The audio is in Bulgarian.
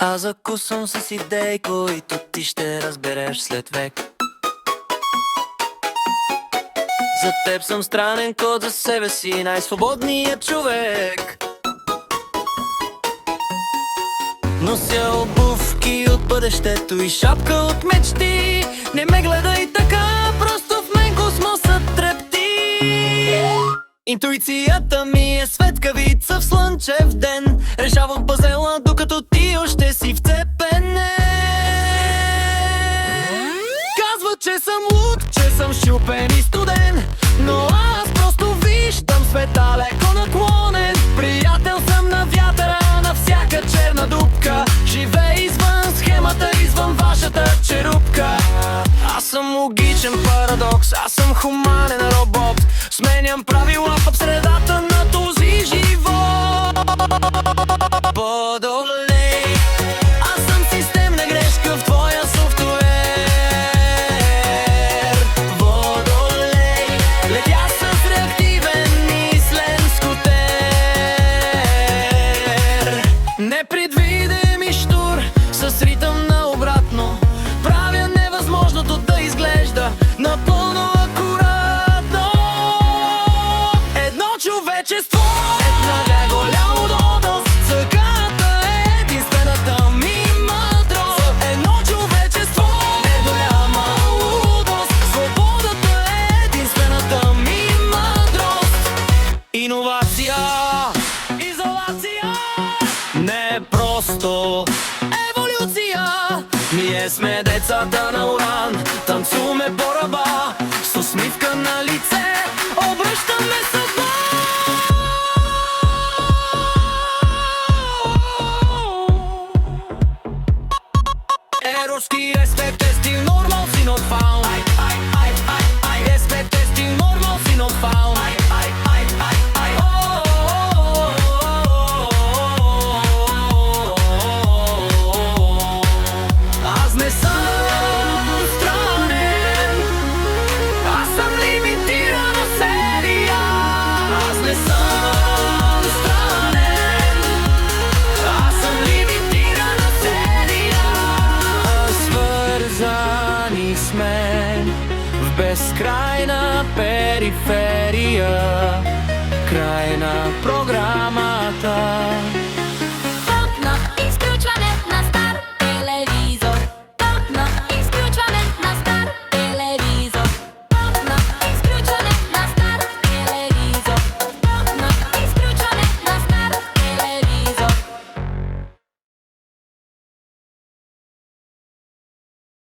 Аз закусвам с идеи, които ти ще разбереш след век. За теб съм странен код, за себе си най-свободният човек. Нося обувки от бъдещето и шапка от мечти. Не ме гледай така, просто в мен космосът трепти. Интуицията ми е светкавица в слънчев ден. Решавам пазела, докато ти още си вцепен. Казва, че съм луд, че съм щупен и студен, но аз просто виждам света леко наклонен. Приятел съм на вятъра, на всяка черна дупка. Живей извън схемата, извън вашата черупка. Аз съм логичен парадокс, аз съм хуманен робот. Сменям правила в средата на този живот. Водолей, аз съм системна грешка в твоя софтуер. Водолей, летя с реактивен мислен скутер. Непредвидим и щур, с ритъм на обратно. Правя невъзможното да изглежда напълно акуратно. Едно човечество, една голяма удобност. Съдбата е единствената ми мъдрост. Едно човечество, голяма лудост. Свободата е единствената ми мъдрост. Иновация, изолация, не просто еволюция. Ние сме децата на Уран, танцуваме по ръба. С усмивка на лице обръщаме съдба. Eroski respect is still normal, see not found. Respect is still normal, see not found. Аз не съм странен, аз съм лимитирана серия. Аз не съм странен, аз съм лимитирана серия. Свързани сме в безкрайна периферия.